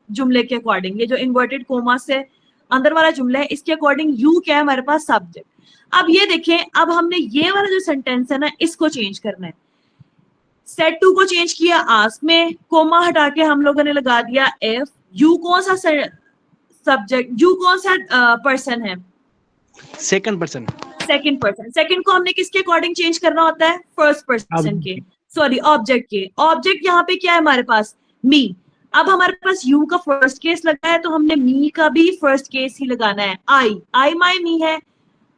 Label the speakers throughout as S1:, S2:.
S1: जुमले के अकॉर्डिंग, ये जो इन्वर्टेड कोमा से अंदर वाला जुमला है इसके अकॉर्डिंग यू क्या है हमारे पास, सब्जेक्ट। अब ये देखें, अब हमने ये वाला जो सेंटेंस है ना इसको चेंज करना है। सेट टू को चेंज किया आस्क में, कोमा हटा के हम लोगों ने लगा दिया इफ। यू कौन सा सब्जेक्ट, यू कौन सा पर्सन है,
S2: second person.
S1: Second person. Second को हमने किसके अकॉर्डिंग चेंज करना होता है, फर्स्ट पर्सन के, सॉरी ऑब्जेक्ट के। ऑब्जेक्ट यहाँ पे क्या है हमारे पास, मी। अब हमारे पास यू का फर्स्ट केस लगा है तो हमने मी का भी फर्स्ट केस ही लगाना है। आई माई मी है,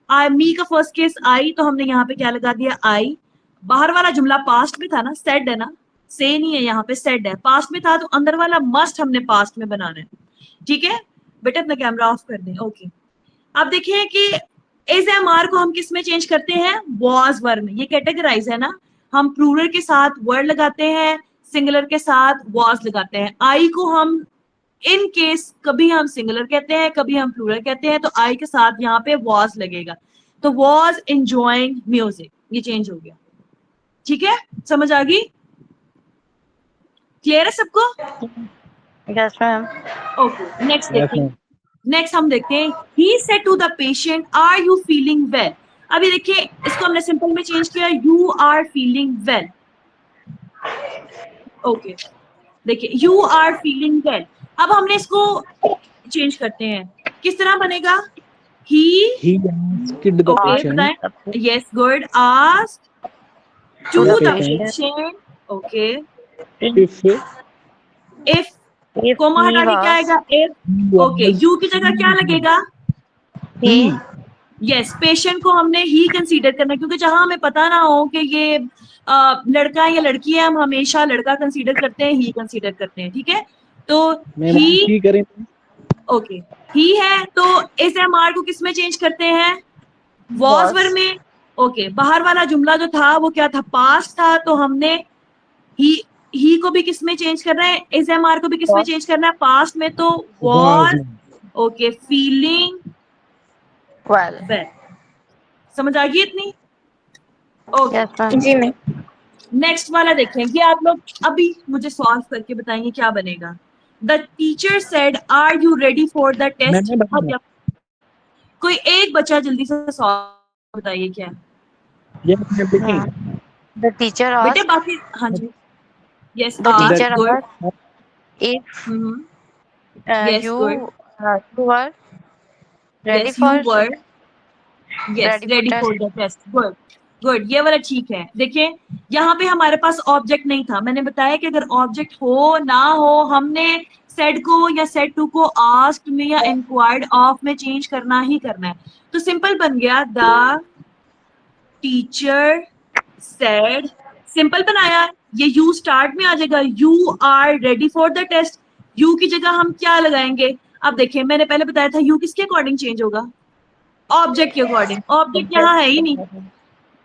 S1: आई मी का फर्स्ट केस आई, तो हमने यहाँ पे क्या लगा दिया, आई। बाहर वाला जुमला पास्ट में था ना, सेड है ना, से नहीं है, यहाँ पे सेड है। पास्ट में था तो अंदर वाला मस्ट हमने पास्ट में बनाना है। ठीक है बेटा, अपना कैमरा ऑफ कर दें। ओके, अब देखिए कि इस एमआर को हम किस में चेंज करते हैं, वॉज वर्ब में। ये कैटेगराइज है ना, हम प्लूरल के साथ वर्ड लगाते हैं, सिंगुलर के साथ वॉज लगाते हैं। आई को हम इन केस कभी हम सिंगुलर कहते हैं कभी हम प्लूरल कहते हैं, तो आई के साथ यहाँ पे वॉज लगेगा। तो वॉज एंजॉयिंग म्यूजिक, ये चेंज हो गया। ठीक है, समझ आ गई, क्लियर है सबको?
S3: Yes ma'am.
S1: ओके, नेक्स्ट देखते हैं। नेक्स्ट हम देखते हैं, he said to the patient, are you feeling well? अभी देखिए इसको हमने सिंपल में चेंज किया, you are feeling well. Okay, देखिए you are feeling well. अब हमने इसको चेंज करते हैं, किस तरह बनेगा, he
S2: asked the patient.
S1: बताएं, yes good, asked to the patient. Okay, if comma हटा के क्या आएगा, if। ओके, यू की जगह क्या लगेगा,
S3: ही।
S1: यस, पेशेंट को हमने ही कंसीडर करना है, क्योंकि जहां हमें पता ना हो कि ये लड़का है या लड़की है, हम हमेशा लड़का कंसीडर करते हैं, ही कंसीडर करते हैं। ठीक है, तो ही
S2: करें।
S1: ओके, ही है तो इस एमआर को किस में चेंज करते हैं, वॉज वर्ब में। ओके, बाहर वाला जुमला जो था वो क्या था, पास्ट था, तो हमने ही को भी किस में चेंज करना है, इस एमआर को भी किस में चेंज करना है, पास्ट में, तो वॉज। Okay, feeling well. समझ आ गई इतनी? ओके
S3: जी मैम।
S1: नेक्स्ट वाला देखेंगे आप लोग, अभी मुझे सॉल्व करके बताएंगे क्या बनेगा। The teacher said are you ready for the test. कोई एक बच्चा जल्दी से सॉल्व बताइए क्या है।
S3: द टीचर
S1: बेटे बाकी, हाँ जी, yes,
S3: the teacher
S1: good,
S3: if
S1: yes,
S3: you
S1: good.
S3: you are ready
S1: Yes, you
S3: for
S1: were. Yes,
S3: ready
S1: ready for the test. Good. Good, ये वाला ठीक है। देखिए यहाँ पे हमारे पास ऑब्जेक्ट नहीं था, मैंने बताया कि अगर ऑब्जेक्ट हो ना हो हमने सेड को या सेड टू को आस्क्ड में या इंक्वायर्ड ऑफ में चेंज करना ही करना है। तो सिंपल बन गया, द टीचर सेड, सिंपल बनाया, ये यू स्टार्ट में आ जाएगा, you are ready for the test. You की जगह हम क्या लगाएंगे, अब देखिए मैंने पहले बताया था यू किसके अकॉर्डिंग चेंज होगा, ऑब्जेक्ट के अकॉर्डिंग। ऑब्जेक्ट यहाँ है ही नहीं,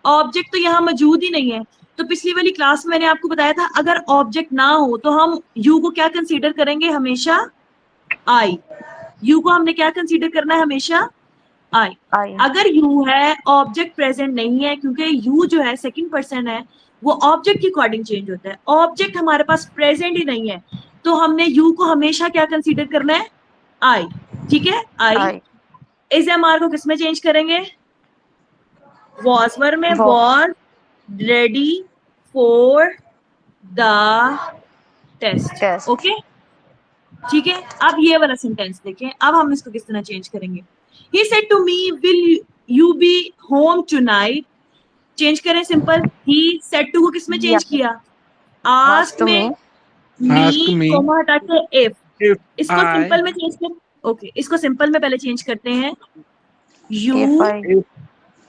S1: ऑब्जेक्ट तो यहाँ मौजूद ही नहीं है। तो पिछली वाली क्लास में मैंने आपको बताया था अगर ऑब्जेक्ट ना हो तो हम यू को क्या कंसीडर करेंगे, हमेशा आई। यू को हमने क्या कंसीडर करना है, हमेशा आई। अगर यू है, ऑब्जेक्ट प्रेजेंट नहीं है, क्योंकि यू जो है सेकंड पर्सन है, वो ऑब्जेक्ट के अकॉर्डिंग चेंज होता है। ऑब्जेक्ट हमारे पास प्रेजेंट ही नहीं है, तो हमने यू को हमेशा क्या कंसीडर करना है, आई। ठीक है, आई। इस एमआर को किसमें चेंज करेंगे, वॉज वर्ब में, was ready for the test. Okay, ठीक है। अब ये वाला सेंटेंस देखें, अब हम इसको किस तरह चेंज करेंगे। He said to me, will you be home tonight? Change करें सिंपल, he said to को किसमें चेंज किया, asked में, me कोमा हटा के if। इसको सिंपल में चेंज कर, ओके इसको सिंपल में पहले चेंज करते हैं, you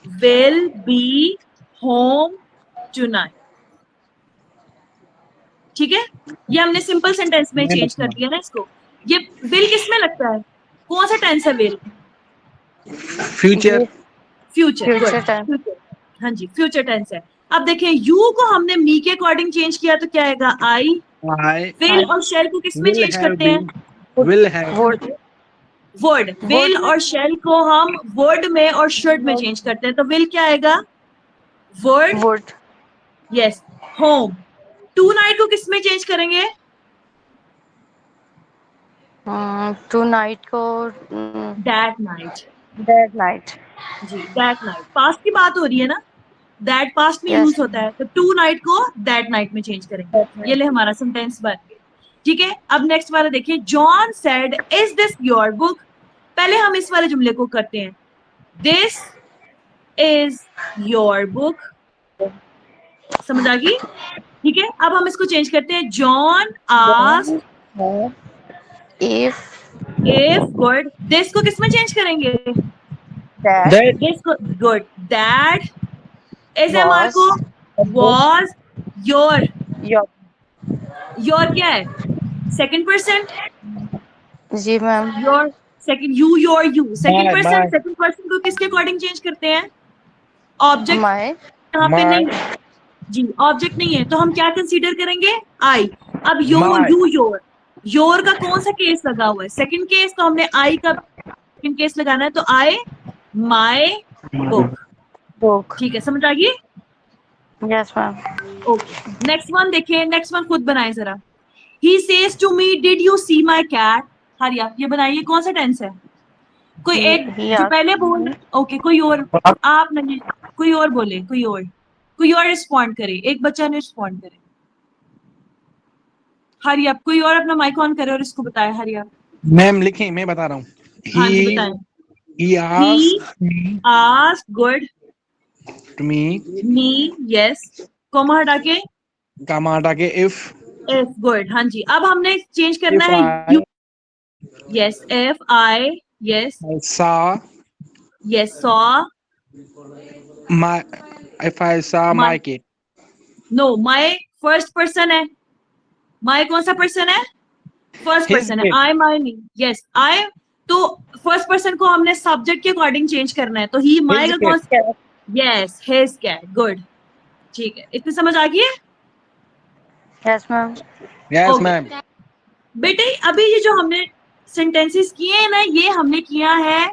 S1: will be home tonight। ठीक है, ये हमने सिंपल सेंटेंस में चेंज कर दिया ना इसको। ये will किसमें लगता है, कौन सा टेंस है will,
S2: फ्यूचर,
S1: फ्यूचर। हाँ जी, फ्यूचर टेंस है। अब देखें यू को हमने मी के अकॉर्डिंग चेंज किया तो क्या आएगा, आई। विल और शेल को किसमें चेंज करते हैं, वर्ड। विल और शेल को हम वर्ड में और शुड में चेंज करते हैं, तो विल क्या आएगा, word. Yes, home. Tonight को किसमें चेंज करेंगे,
S3: Tonight को
S1: दैट नाइट,
S3: that night.
S1: जी दैट नाइट, पास्ट की बात हो रही है ना, दैट पास्ट में
S3: Yes.
S1: यूज होता है, तो टू नाइट को दैट नाइट में चेंज करेंगे।
S3: That night.
S1: ये ले हमारा सेंटेंस बन गया। ठीक है, अब नेक्स्ट वाला देखिए, John said is this your book. पहले हम इस वाले जुमले को करते हैं, दिस इज योर बुक, समझ आ गई? ठीक है, अब हम इसको चेंज करते हैं, John asked
S3: If
S1: if, good, this को किस में चेंज करेंगे?
S3: that
S2: That
S1: दिस को, good, that S M R को वॉज योर,
S3: your
S1: योर क्या है? सेकंड पर्सन,
S3: जी ma'am
S1: your second, you your you, second
S2: My,
S1: person,
S2: my.
S1: Second person को किसके अकॉर्डिंग चेंज करते हैं? ऑब्जेक्ट
S3: my
S1: यहाँ पे
S2: My.
S1: नहीं है जी, ऑब्जेक्ट नहीं है, तो हम क्या कंसीडर करेंगे? आई। अब your,
S2: My.
S1: You your, your का कौन सा केस लगा हुआ है? सेकंड केस, तो हमने आई का सेकंड केस लगाना है, तो आई माय बुक।
S3: book.
S1: ठीक है, समझ आ गई?
S3: Yes ma'am.
S1: Okay, next one देखिए, नेक्स्ट वन खुद बनाए जरा। He says to me did you see my cat? Hariya, ये बनाइए, कौन सा टेंस है? कोई एक
S3: He
S1: जो
S3: asked
S1: पहले बोल, ओके, कोई और, आप नहीं, कोई और बोले, कोई और रिस्पॉन्ड करे, एक बच्चा ने रिस्पॉन्ड करे। हरी आप, कोई और अपना माइक ऑन करे और इसको बताए। हरी आप,
S2: मैम लिखें, मैं बता रहा हूँ।
S1: हाँ जी
S2: He
S1: बताएं।
S2: he asked me
S1: ask, good,
S2: to me
S1: me, yes, comma हटा के
S2: comma हटा के if
S1: इफ, गुड, हाँ जी। अब हमने चेंज करना
S2: if
S1: है
S2: I
S1: you, yes, if I, yes,
S2: saw
S1: yes, saw,
S2: my if I saw
S1: My.
S2: my kid.
S1: No, my first person है, माई कौन सा पर्सन है? फर्स्ट
S2: His
S1: पर्सन है,
S2: kid.
S1: I my me, yes I, तो first person को हमने subject के according change करना है, तो ही माई का
S2: His
S1: कौन
S2: kid.
S1: सा? यस, हिज कैट, गुड, ठीक है, इतनी समझ आ गई है?
S3: Yes ma'am.
S2: Yes
S1: Okay.
S2: ma'am.
S1: बेटे अभी ये जो हमने सेंटेंसेस किए हैं ना, ये हमने किया है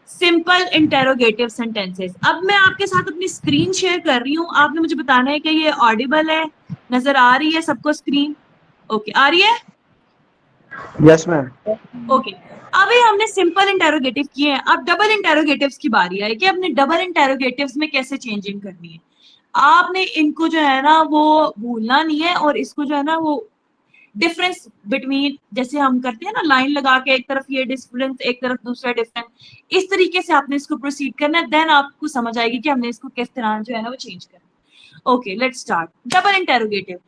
S1: सिंपल इंटेरोगेटिव सेंटेंसेस। अब मैं आपके साथ अपनी स्क्रीन शेयर कर रही हूँ, आपने मुझे बताना है कि ये ऑडिबल है, नजर आ रही है सबको स्क्रीन? ओके, आ रही है?
S2: Yes ma'am.
S1: ओके, अभी हमने सिंपल इंटेरोगेटिव किए हैं, अब डबल इंटेरोगेटिव्स की बारी है कि अपने डबल इंटेरोगेटिव्स में कैसे चेंजिंग करनी है। आपने इनको जो है ना वो भूलना नहीं है, और इसको जो है ना वो डिफरेंस बिटवीन, जैसे हम करते हैं ना लाइन लगा के, एक तरफ ये डिफरेंस, एक तरफ दूसरा डिफरेंस, इस तरीके से आपने इसको प्रोसीड करना है, देन आपको समझ आएगी कि हमने इसको किस तरह जो है ना वो चेंज करना है। Okay, let's start. Double interrogative,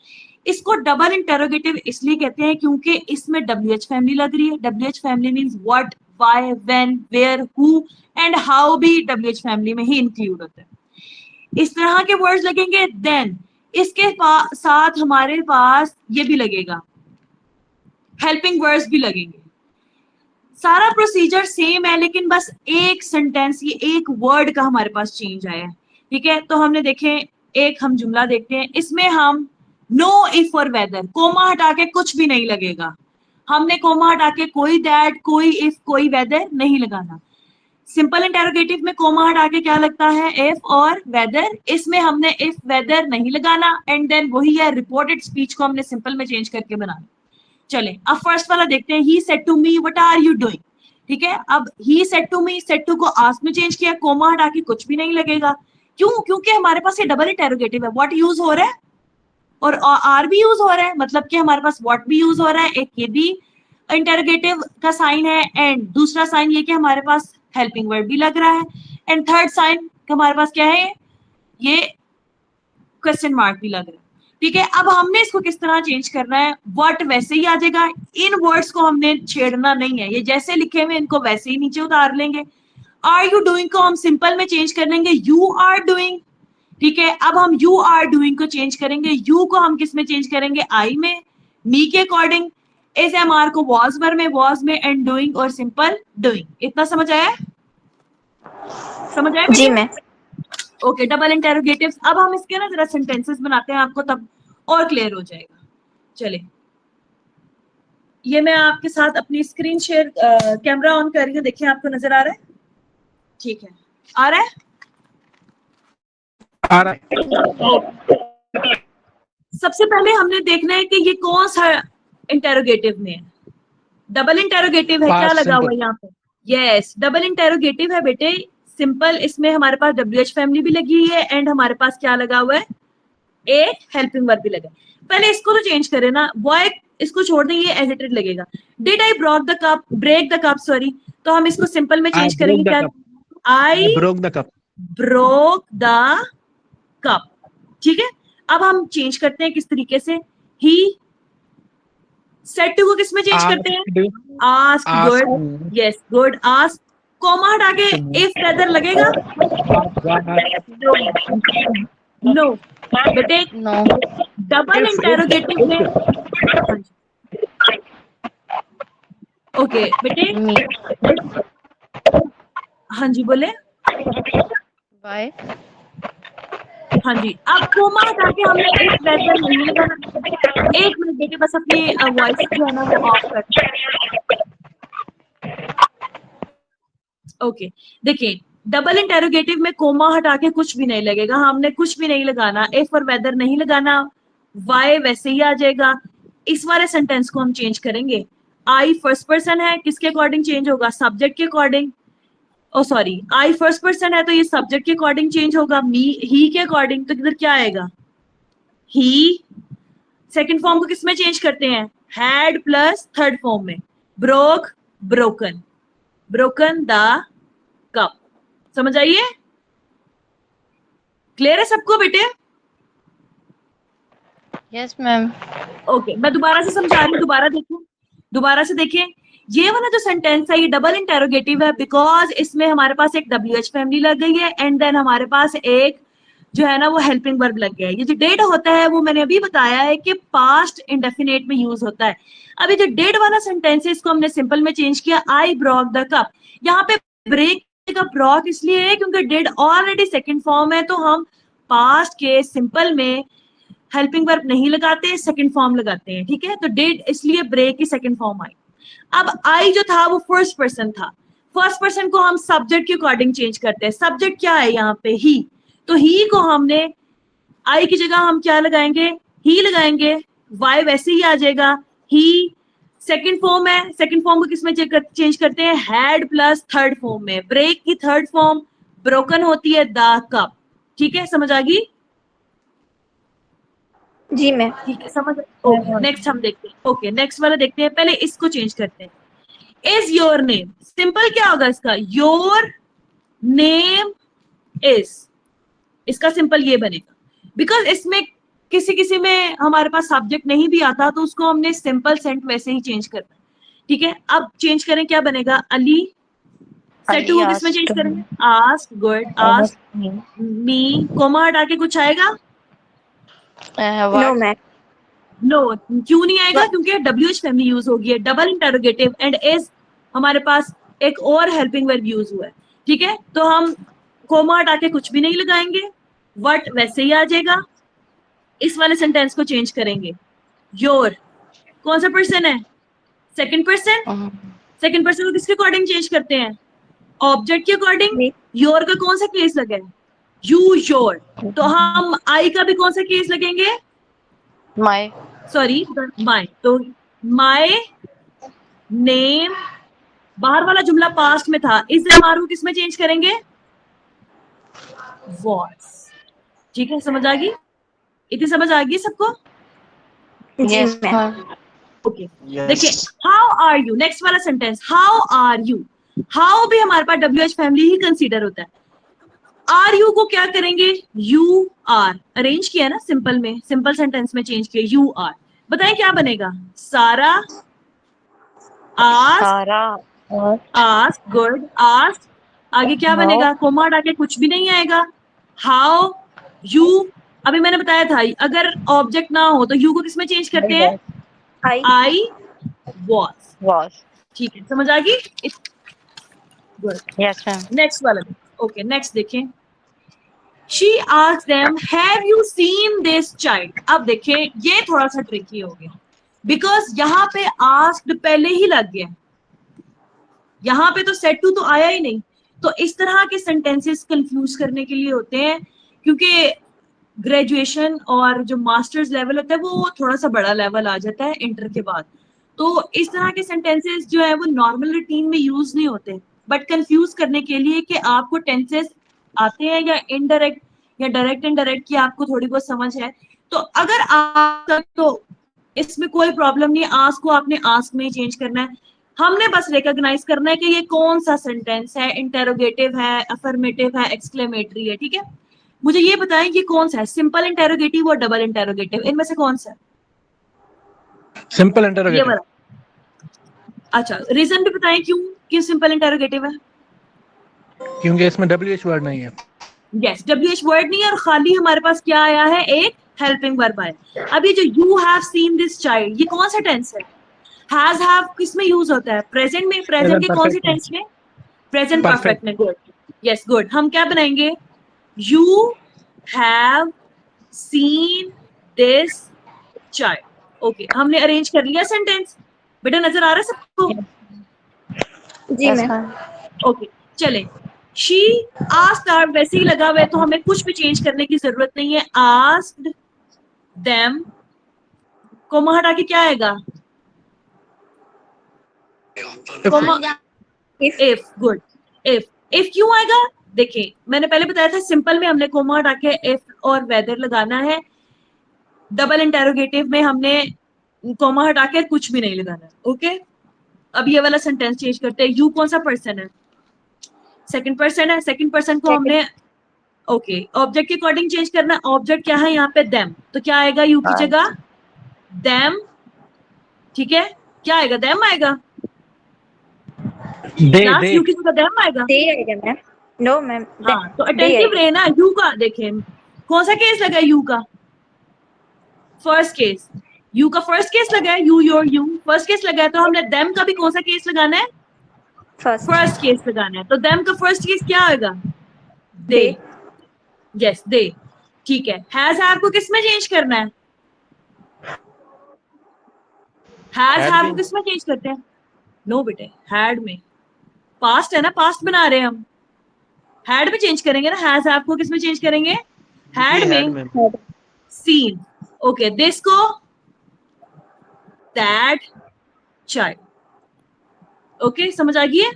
S1: इसको डबल इंटेरोगेटिव इसलिए कहते हैं क्योंकि इसमें WH फैमिली लग रही है। WH family means what, why, when, where, who and how भी WH फैमिली में ही इंक्लूड होता है। इस तरह के वर्ड्स लगेंगे, देन इसके साथ हमारे पास ये भी लगेगा, हेल्पिंग वर्ड्स भी लगेंगे। सारा प्रोसीजर सेम है, लेकिन बस एक सेंटेंस, ये एक वर्ड का हमारे पास चेंज आया है। ठीक है, तो हमने देखें, एक हम जुमला देखते हैं, इसमें हम नो इफ और वेदर, कोमा हटा के कुछ भी नहीं लगेगा। हमने कोमा हटा के कोई दैट, कोई इफ, कोई वेदर नहीं लगाना। सिंपल इंटेरोगेटिव में कोमा हटा के क्या लगता है? इफ और वेदर। इसमें हमने इफ वेदर नहीं लगाना, एंड देन वही है रिपोर्टेड स्पीच को हमने सिंपल में चेंज करके बनाना। चले, अब फर्स्ट वाला देखते हैं, he said to me what are you doing. ठीक है, अब he said to me, said to को आस्क में चेंज किया, कोमा हटा के कुछ भी नहीं लगेगा। क्यों? क्योंकि हमारे पास ये डबल इंटेरोगेटिव है, व्हाट यूज हो रहा है और आर भी यूज हो रहा है, मतलब कि हमारे पास व्हाट भी यूज हो रहा है, एक ये भी इंटेरोगेटिव का साइन है, एंड दूसरा साइन ये कि हमारे पास हेल्पिंग वर्ड भी लग रहा है, एंड थर्ड साइन हमारे पास क्या है? ये क्वेश्चन मार्क भी लग रहा है। ठीक है, अब हमने इसको किस तरह चेंज करना है? व्हाट वैसे ही आ जाएगा, इन वर्ड्स को हमने छेड़ना नहीं है, ये जैसे लिखे हुए इनको वैसे ही नीचे उतार लेंगे। आर यू डूइंग को हम सिंपल में चेंज कर लेंगे, यू आर डूइंग। ठीक है, अब हम यू आर डूइंग को चेंज करेंगे, यू को हम किस में चेंज करेंगे? आई में, मी के अकॉर्डिंग, एस एम आर को वॉज वर में, वॉज में, एंड डूइंग और सिंपल डूइंग। इतना समझ आया? समझ आया
S3: जी मैं
S1: ओके, डबल इंटेरोगेटिव्स। अब हम इसके ना जरा सेंटेंसेस बनाते हैं, आपको तब और क्लियर हो जाएगा। चले, ये मैं आपके साथ अपनी स्क्रीन शेयर, कैमरा ऑन कर रही हूँ, देखिए आपको नजर आ रहा है? ठीक है, आ रहा है?
S2: आ रहा है।
S1: सबसे पहले हमने देखना है कि ये कौन सा इंटेरोगेटिव में है। डबल इंटेरोगेटिव है, क्या
S2: Past
S1: लगा हुआ है
S2: simple.
S1: यहाँ पे? यस, डबल इंटेरोगेटिव है बेटे, सिंपल। इसमें हमारे पास WH फैमिली भी लगी हुई है एंड हमारे पास क्या लगा हुआ है, एक हेल्पिंग वर्ब भी लगा है। पहले इसको तो चेंज करें ना, बॉय इसको छोड़ दें, ये एज इट इज लगेगा। Did I break the cup, sorry, तो हम इसको सिंपल में
S2: I
S1: चेंज
S2: broke
S1: करेंगे
S2: the
S1: क्या?
S2: cup.
S1: I
S2: I broke the cup.
S1: Broke the cup. ठीक है, अब हम चेंज करते हैं किस तरीके से, ही सेड टू को किस में चेंज करते हैं?
S2: Asked.
S1: Ask,
S2: Asked.
S1: Good, yes good, ask, comma हटा के इफ वेदर लगेगा? नो बेटे,
S3: No.
S1: डबल इंटेरोगेटिव में, ओके बेटे,
S3: Me.
S1: हाँ जी बोले,
S3: Why?
S1: हाँ जी। अब कोमा हटा के हमने इफ वेदर नहीं लगाना। एक मिनट बेटे, बस अपनी वॉइस जो है ना वो ऑफ कर। ओके, देखिए डबल इंटेरोगेटिव में कोमा हटा के कुछ भी नहीं लगेगा, हमने कुछ भी नहीं लगाना, इफ और वेदर नहीं लगाना, वाई वैसे ही आ जाएगा। इस वाले सेंटेंस को हम चेंज करेंगे। आई फर्स्ट पर्सन है, किसके अकॉर्डिंग चेंज होगा? सब्जेक्ट के अकॉर्डिंग। ओ सॉरी, आई फर्स्ट पर्सन है तो ये सब्जेक्ट के अकॉर्डिंग चेंज होगा, मी ही के अकॉर्डिंग, तो इधर क्या आएगा? ही। सेकंड फॉर्म को किसमें चेंज करते हैं? हैड प्लस थर्ड फॉर्म में, broke, broken, broken the cup. समझ आइए? क्लियर है सबको बेटे?
S3: Yes, ma'am.
S1: ओके, मैं दोबारा से समझा रही हूँ, दोबारा से देखें। ये वाला जो सेंटेंस है ये डबल इंटेरोगेटिव है बिकॉज इसमें हमारे पास एक WH फैमिली लग गई है एंड देन हमारे पास एक जो है ना वो हेल्पिंग वर्ब लग गया है। ये जो डेड होता है वो मैंने अभी बताया है कि पास्ट इंडेफिनेट में यूज होता है। अभी जो डेड वाला सेंटेंस है इसको हमने सिंपल में चेंज किया, आई ब्रॉक द कप। यहाँ पे ब्रेक का ब्रॉक इसलिए है क्योंकि डेड ऑलरेडी सेकंड फॉर्म है, तो हम पास्ट के सिंपल में हेल्पिंग वर्ब नहीं लगाते, सेकंड फॉर्म लगाते हैं। ठीक है, तो डेड इसलिए ब्रेक की सेकंड फॉर्म आई। अब आई जो था वो फर्स्ट पर्सन था, फर्स्ट पर्सन को हम सब्जेक्ट के अकॉर्डिंग चेंज करते हैं। सब्जेक्ट क्या है यहाँ पे? ही। तो ही को हमने आई की जगह हम क्या लगाएंगे? ही लगाएंगे, वाई वैसे ही आ जाएगा। ही सेकंड फॉर्म है, सेकंड फॉर्म को किसमें चेंज करते हैं? हैड प्लस थर्ड फॉर्म में। ब्रेक की थर्ड फॉर्म ब्रोकन होती है द कप। ठीक है, समझ आ गई?
S4: जी मैम।
S1: ठीक है, समझ। ओके, नेक्स्ट हम देखते हैं। ओके, नेक्स्ट वाला देखते हैं, पहले इसको चेंज करते हैं। इज योर नेम, सिंपल क्या होगा इसका? योर नेम इज, इसका सिंपल ये बनेगा बिकॉज इसमें किसी किसी में हमारे पास सब्जेक्ट नहीं भी आता तो उसको हमने सिंपल सेंट वैसे ही चेंज करना है। ठीक है, अब चेंज करें, क्या बनेगा? अली। सेट टू किसमें चेंज करेंगे? Ask, good, ask me, comma हटा के कुछ आएगा?
S4: No ma'am.
S1: नो, क्यों नहीं आएगा? क्योंकि WH फैमिली यूज होगी है, डबल इंटरोगेटिव एंड इज हमारे पास एक और हेल्पिंग वर्ब यूज हुआ है। ठीक है, तो हम कोमा हटा के कुछ भी नहीं लगाएंगे, व्हाट वैसे ही आ जाएगा। इस वाले सेंटेंस को चेंज करेंगे। योर कौन सा पर्सन है? Second person. सेकंड पर्सन को किसके अकॉर्डिंग चेंज करते हैं? ऑब्जेक्ट के अकॉर्डिंग। योर का कौन सा केस लगा है? You, your. तो हम आई का भी कौन सा केस लगेंगे?
S3: My.
S1: सॉरी, माई। तो माई नेम, बाहर वाला जुमला पास्ट में था, इस एमआर को किसमें चेंज करेंगे? वॉज। ठीक है, समझ आ गई? इतनी समझ आ गई सबको?
S3: Yes, ma'am.
S1: ओके, देखिए, हाउ आर यू, नेक्स्ट वाला sentence, how are you. How भी हमारे पास WH फैमिली ही कंसीडर होता है। आर यू को क्या करेंगे? You are. अरेंज किया ना सिंपल में, सिंपल सेंटेंस में चेंज किया, यू आर। बताएं क्या बनेगा? सारा, ask,
S3: Sara.
S1: Ask, good, ask. आगे क्या बनेगा? कोमा हटा के कुछ भी नहीं आएगा। हाउ यू, अभी मैंने बताया था अगर ऑब्जेक्ट ना हो तो यू को किसमें चेंज करते हैं? I was.
S3: Was.
S1: ठीक है, समझ आ गई? गुड।
S3: Yes, ma'am.
S1: नेक्स्ट वाला। ओके, नेक्स्ट देखें। She asked them, have you seen this child? अब देखें, ये थोड़ा सा ट्रिकी हो गया बिकॉज यहाँ पे asked पहले ही लग गया, यहाँ पे तो said to तो आया ही नहीं। तो इस तरह के सेंटेंसेस कंफ्यूज करने के लिए होते हैं क्योंकि ग्रेजुएशन और जो मास्टर्स लेवल होता है वो थोड़ा सा बड़ा लेवल आ जाता है इंटर के बाद। तो इस तरह के सेंटेंसेस जो है वो नॉर्मल रूटीन में यूज नहीं होते, बट कंफ्यूज करने के लिए कि आपको टेंसेस आते हैं या इनडायरेक्ट या डायरेक्ट इनडायरेक्ट की आपको थोड़ी बहुत समझ है, तो अगर आप तो इसमें कोई प्रॉब्लम नहीं है, आस्क को आपने आस्क में चेंज करना है। हमने बस रिकॉग्नाइज करना है कि ये कौन सा सेंटेंस है, इंटेरोगेटिव है, अफर्मेटिव है, एक्सक्लेमेटरी है, ठीक है। मुझे ये बताएं ये कौन सा है, सिंपल इंटेरोगेटिव और डबल इंटेरोगेटिव, इनमें से कौन सा है?
S2: सिंपल
S1: ये
S2: इंटरोगेटिव।
S1: वाला। अच्छा, रीजन भी बताएं क्यों सिंपल इंटेरोगेटिव है?
S2: क्योंकि इसमें WH वर्ड नहीं है।
S1: यस, WH वर्ड नहीं है और खाली हमारे पास क्या आया है, एक हेल्पिंग वर्ब आया। अब ये जो you have seen this child, ये कौन सा टेंस है? हैज हैव किस में यूज होता है? प्रेजेंट में। प्रेजेंट के कौन सी
S2: perfect में।
S1: टेंस में? Present
S2: Perfect।
S1: परफेक्ट में। Good, yes good. हम क्या बनाएंगे? You have seen this child. Okay, हमने अरेंज कर लिया सेंटेंस। बेटा नजर आ रहा है सबको?
S4: जी
S3: Yes,
S4: मैम।
S3: ma'am.
S1: ओके, चले। शी आस्क्ड आर वैसे ही लगा हुआ है, तो हमें कुछ भी चेंज करने की जरूरत नहीं है। आस्क्ड देम, कोमा हटा के क्या आएगा? Coma, if. गुड, इफ क्यों आएगा? देखिए, मैंने पहले बताया था सिंपल में हमने कोमा हटा के इफ और वेदर लगाना है, डबल इंटेरोगेटिव में हमने कोमा हटा के कुछ भी नहीं लगाना है। ओके, अब ये वाला सेंटेंस चेंज करते हैं। यू कौन सा पर्सन है? सेकंड पर्सन है। सेकंड पर्सन को हमने ओके ऑब्जेक्ट के अकॉर्डिंग चेंज करना है। ऑब्जेक्ट क्या है यहाँ पे? देम, तो क्या आएगा यू की जगह? देम, ठीक है। क्या आएगा? देम आएगा।
S2: दे
S1: यू की जगह देम आएगा।
S4: दे आएगा मैम। No ma'am.
S1: हाँ, तो अटेंटिव रहे ना। यू का देखें कौन सा केस लगा है? यू का फर्स्ट केस। यू का फर्स्ट केस लगा है, you your you first case लगा है, तो हमने देम का भी कौन सा केस लगाना है? फर्स्ट केस लगाना है। तो देम का फर्स्ट केस क्या आएगा? दे। यस, दे, ठीक है। हैज हैव को किस में चेंज करना है? हैज
S2: Had
S1: हैव
S2: में।
S1: को किस में चेंज करते हैं? नो बेटे, हैड में। पास्ट है ना, पास्ट बना रहे हैं हम, हैड में चेंज करेंगे ना। हैज हैव को किस में चेंज करेंगे? हैड में। Seen, okay. दिस को दैट चाइल्ड। ओके, समझ आ गई है?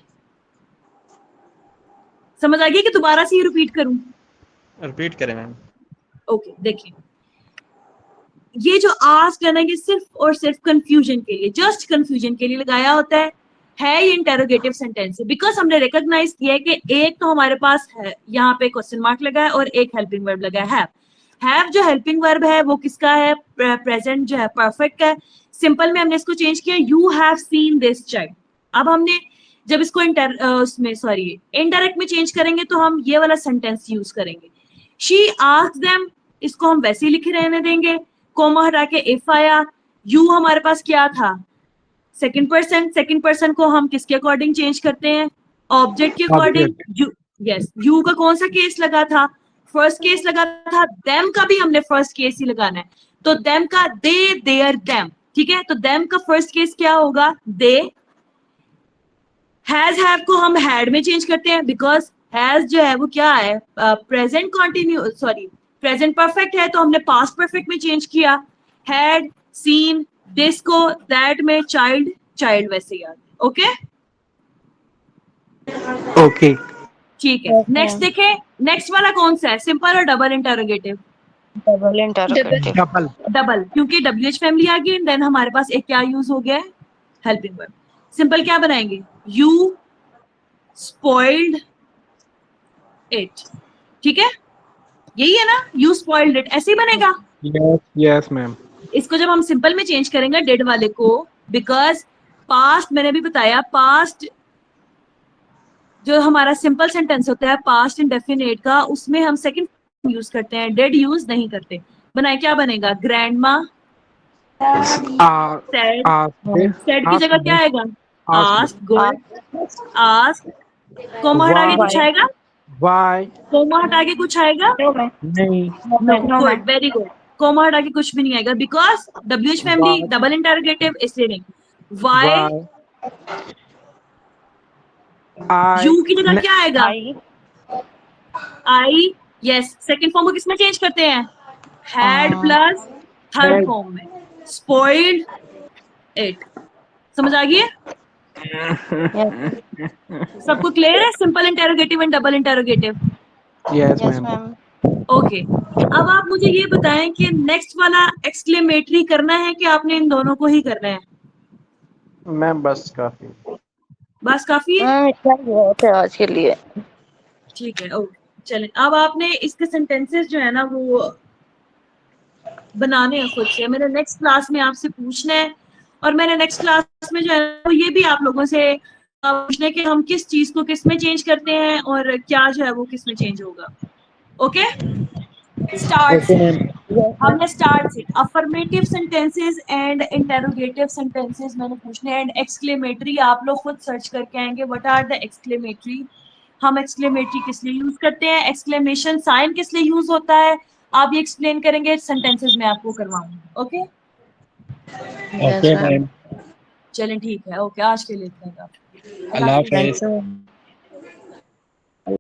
S1: समझ आ गई कि दोबारा से ही रिपीट करूं?
S2: रिपीट करें मैम।
S1: ओके, देखिए, ये जो आस्क है ना, ये सिर्फ और सिर्फ कंफ्यूजन के लिए, जस्ट कंफ्यूजन के लिए लगाया होता है ये इंटेरोगेटिव सेंटेंस है। बिकॉज हमने रिकॉग्नाइज किया है कि एक तो हमारे पास है यहाँ पे क्वेश्चन मार्क लगा है और एक हेल्पिंग वर्ब लगा है। हैव जो हेल्पिंग वर्ब है वो किसका है? प्रेजेंट जो है परफेक्ट का है। सिंपल में हमने इसको चेंज किया, you have seen this child. अब हमने जब इसको उसमें सॉरी इनडायरेक्ट में चेंज करेंगे तो हम ये वाला सेंटेंस यूज करेंगे। शी आस्क्ड देम, इसको हम वैसे ही लिखे रहने देंगे। कोमा हटा के इफ आया। यू हमारे पास क्या था? Second person. सेकंड पर्सन को हम किसके अकॉर्डिंग चेंज करते हैं? ऑब्जेक्ट के अकॉर्डिंग। यस, यू का कौन सा केस लगा था? फर्स्ट केस लगा था। देम का भी हमने फर्स्ट केस ही लगाना है, तो देम का दे, देयर, देम, ठीक है। तो देम का फर्स्ट केस क्या होगा? दे। हैज हैव को हम हैड में चेंज करते हैं, बिकॉज हैज जो है वो क्या है? Present continue sorry present perfect है, तो हमने पास्ट परफेक्ट में चेंज किया। हैड सीन दिस को दैट में, चाइल्ड चाइल्ड वैसे याद। Okay
S2: okay.
S1: ठीक है।
S3: Okay.
S1: नेक्स्ट देखें, नेक्स्ट वाला कौन सा है? सिंपल और double interrogative?
S3: Double interrogative.
S2: Double.
S1: Double, क्योंकि WH फैमिली आ गई, देन हमारे पास एक क्या यूज हो गया है? Helping verb. सिंपल क्या बनाएंगे? यू स्पॉइल्ड इट, ठीक है। यही है ना, यू स्पॉइल्ड इट, ऐसे ही बनेगा।
S2: Yes ma'am.
S1: इसको जब हम सिंपल में चेंज करेंगे डेड वाले को, बिकॉज पास्ट मैंने भी बताया, पास्ट जो हमारा सिंपल सेंटेंस होता है पास्ट इंडेफिनिट का, उसमें हम सेकंड यूज करते हैं, डेड यूज नहीं करते। बनाए क्या बनेगा? Grandma said. सेड की जगह क्या आएगा? आस्क्ड। Good, asked. कोमा हटा के कुछ आएगा?
S2: वाई।
S1: कोमा हटा के कुछ आएगा?
S2: नहीं।
S1: Good, very good. कोमा हटा के कुछ भी नहीं आएगा, because WH family double interrogative, इसलिए नहीं। वाई। यू की जगह क्या आएगा? आई। यस, सेकंड फॉर्म को किसमें चेंज करते हैं? हैड प्लस थर्ड फॉर्म में, स्पॉइल्ड इट। समझ आ गई है? सबको क्लियर है? Simple interrogative and double interrogative.
S2: Yes,
S3: Yes,
S2: ma'am.
S3: ma'am.
S1: Okay, अब आप मुझे ये बताएं कि नेक्स्ट वाला एक्सक्लेमेटरी करना है कि आपने इन दोनों को ही करना है?
S2: मैम बस काफी।
S1: बस काफी है?
S3: इतना ही बहुत है आज के लिए।
S1: ठीक है, ओके चलें। अब आपने इसके सेंटेंसेस जो है ना वो बनाने हैं खुद से। मैंने नेक्स्ट क्लास में आपसे पूछना है, और मैंने नेक्स्ट क्लास में जो है वो ये भी आप लोगों से पूछना है कि हम किस चीज को किस में चेंज करते हैं और क्या जो है वो किस में चेंज होगा। ओके, स्टार्ट से
S2: Okay, ma'am.
S1: हमने स्टार्ट से affirmative sentences and interrogative sentences मैंने पूछने हैं, एंड एक्सक्लेमेटरी आप लोग खुद सर्च करके आएंगे व्हाट आर द एक्सक्लेमेटरी। हम एक्सक्लेमेटरी किस लिए यूज करते हैं, एक्सक्लेमेशन साइन किस लिए यूज होता है, आप ये एक्सप्लेन करेंगे सेंटेंसेस में आपको करवाऊंगी। Okay
S3: Yes,
S2: Okay,
S3: ma'am.
S2: ma'am.
S1: चलें ठीक है, ओके आज के लिए इतना ही काफी।
S2: Allah
S3: Thank
S2: Hafiz.
S3: you.